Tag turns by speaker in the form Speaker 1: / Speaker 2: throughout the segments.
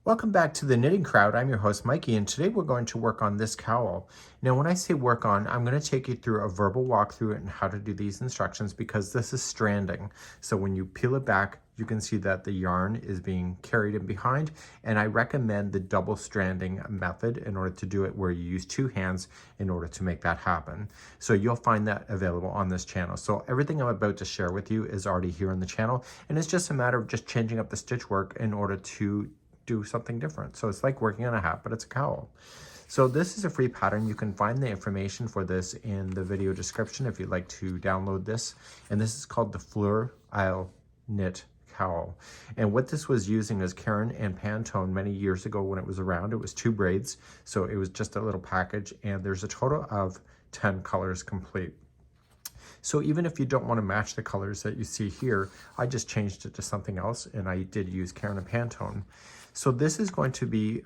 Speaker 1: Welcome back to the Knitting Crowd. I'm your host, Mikey, and today we're going to work on this cowl. Now, when I say work on, I'm going to take you through a verbal walkthrough and how to do these instructions because this is stranding. So when you peel it back, you can see that the yarn is being carried in behind, and I recommend the double stranding method in order to do it where you use two hands in order to make that happen. So you'll find that available on this channel. So everything I'm about to share with you is already here on the channel, and it's just a matter of just changing up the stitch work in order to do something different. So it's like working on a hat, but it's a cowl. So this is a free pattern. You can find the information for this in the video description if you'd like to download this. And this is called the Fleur knit cowl. And what this was using is Caron and Pantone many years ago when it was around. It was 2 braids, so it was just a little package, and there's a total of 10 colors complete. So even if you don't want to match the colors that you see here, I just changed it to something else, and I did use Caron and Pantone. So this is going to be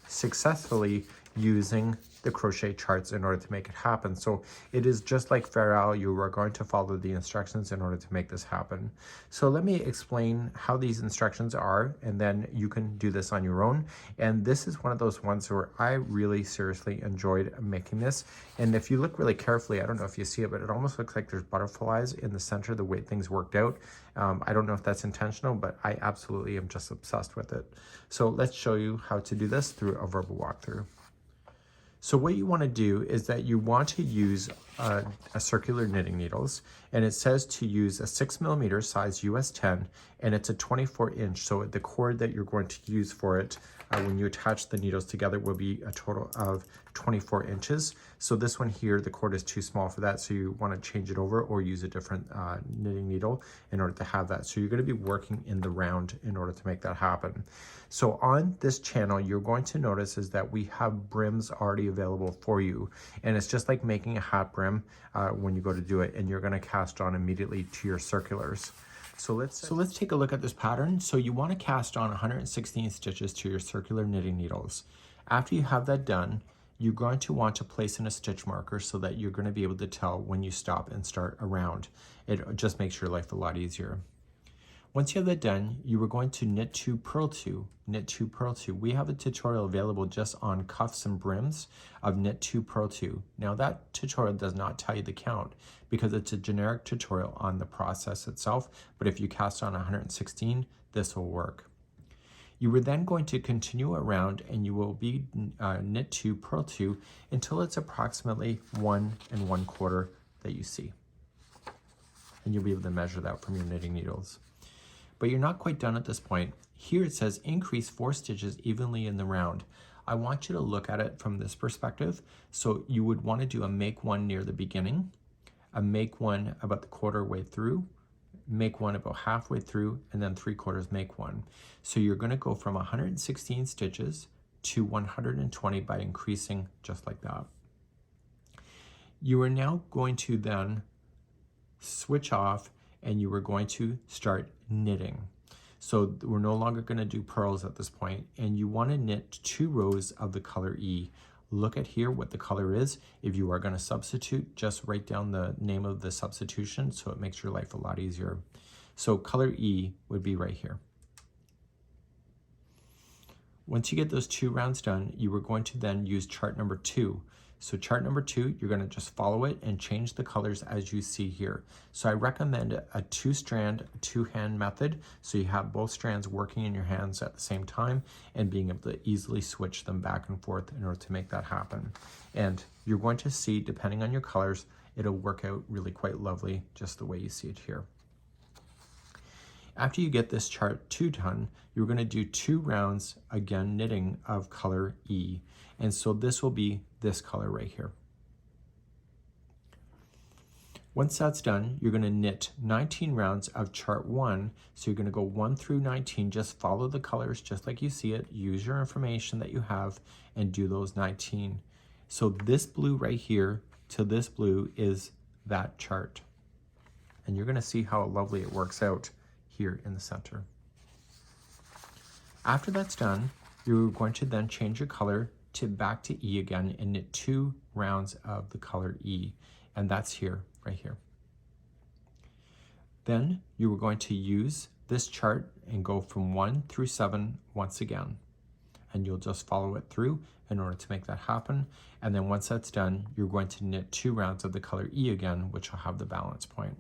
Speaker 1: successfully using the crochet charts in order to make it happen. So it is just like Fleur, you are going to follow the instructions in order to make this happen. So let me explain how these instructions are, and then you can do this on your own. And this is one of those ones where I really seriously enjoyed making this. And if you look really carefully, I don't know if you see it, but it almost looks like there's butterflies in the center, the way things worked out. I don't know if that's intentional, but I absolutely am just obsessed with it. So let's show you how to do this through a verbal walkthrough. So what you want to do is that you want to use a circular knitting needles, and it says to use a 6mm size US 10, and it's a 24-inch. So the cord that you're going to use for it when you attach the needles together will be a total of 24 inches. So this one here, the cord is too small for that, so you want to change it over or use a different knitting needle in order to have that. So you're going to be working in the round in order to make that happen. So on this channel, you're going to notice is that we have brims already available for you, and it's just like making a hat brim when you go to do it, and you're going to cast on immediately to your circulars. So let's take a look at this pattern. So you want to cast on 116 stitches to your circular knitting needles. After you have that done, you're going to want to place in a stitch marker so that you're going to be able to tell when you stop and start a round. It just makes your life a lot easier. Once you have that done, you are going to knit 2, purl 2, knit 2, purl 2. We have a tutorial available just on cuffs and brims of knit 2, purl 2. Now that tutorial does not tell you the count because it's a generic tutorial on the process itself, but if you cast on 116, this will work. You are then going to continue around, and you will be knit 2, purl 2 until it's approximately 1 1/4 that you see. And you'll be able to measure that from your knitting needles. But you're not quite done at this point. Here it says increase 4 stitches evenly in the round. I want you to look at it from this perspective. So you would want to do a make 1 near the beginning, a make 1 about the quarter way through, make 1 about halfway through, and then 3/4 make 1. So you're going to go from 116 stitches to 120 by increasing just like that. You are now going to then switch off, and you are going to start knitting. So we're no longer going to do purls at this point, and you want to knit 2 rows of the color E. Look at here what the color is. If you are going to substitute, just write down the name of the substitution so it makes your life a lot easier. So color E would be right here. Once you get those 2 rounds done, you are going to then use chart number 2. So chart number 2, you're going to just follow it and change the colors as you see here. So I recommend a 2-strand, 2-hand method, so you have both strands working in your hands at the same time and being able to easily switch them back and forth in order to make that happen. And you're going to see, depending on your colors, it'll work out really quite lovely, just the way you see it here. After you get this chart 2 done, you're going to do 2 rounds, again knitting of color E. And so this will be this color right here. Once that's done, you're going to knit 19 rounds of chart 1. So you're going to go 1 through 19, just follow the colors just like you see it, use your information that you have, and do those 19. So this blue right here to this blue is that chart. And you're going to see how lovely it works out here in the center. After that's done, you're going to then change your color back to E again and knit 2 rounds of the color E, and that's here, right here. Then you are going to use this chart and go from 1 through 7 once again. and you'll just follow it through in order to make that happen. And then once that's done, you're going to knit 2 rounds of the color E again, which will have the balance point.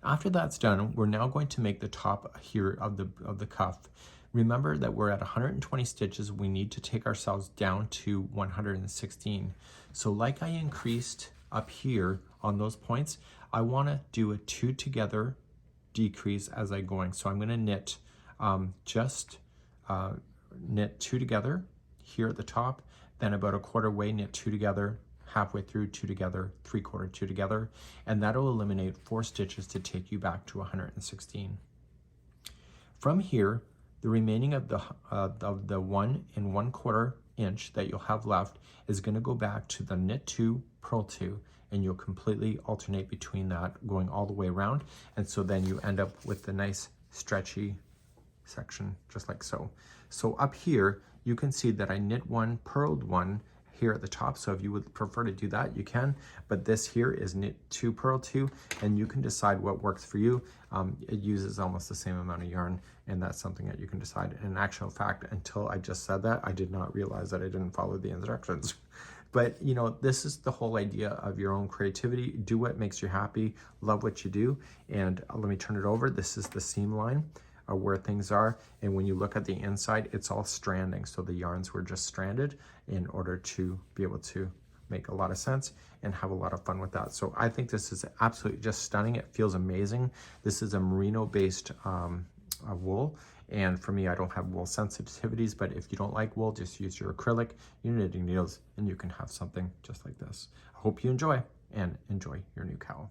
Speaker 1: After that's done, we're now going to make the top here of the cuff. Remember that we're at 120 stitches. We need to take ourselves down to 116. So like I increased up here on those points, I want to do a 2 together decrease as I'm going. So I'm going to knit knit 2 together here at the top, then about a quarter way knit 2 together, halfway through 2 together, 3/4 2 together, and that'll eliminate 4 stitches to take you back to 116. From here, the remaining of the 1 1/4 inch that you'll have left is going to go back to the knit 2, purl 2, and you'll completely alternate between that going all the way around, and so then you end up with the nice stretchy section just like so. So up here you can see that I knit 1, purled 1 here at the top, so if you would prefer to do that you can, but this here is knit 2, purl 2, and you can decide what works for you. It uses almost the same amount of yarn, and that's something that you can decide. In actual fact, until I just said that, I did not realize that I didn't follow the instructions. But you know, this is the whole idea of your own creativity. Do what makes you happy, love what you do. And let me turn it over. This is the seam line where things are, and when you look at the inside, it's all stranding, so the yarns were just stranded in order to be able to make a lot of sense and have a lot of fun with that. So I think this is absolutely just stunning. It feels amazing. This is a merino based wool, and for me, I don't have wool sensitivities, but if you don't like wool, just use your acrylic, your knitting needles, and you can have something just like this. I hope you enjoy, and enjoy your new cowl.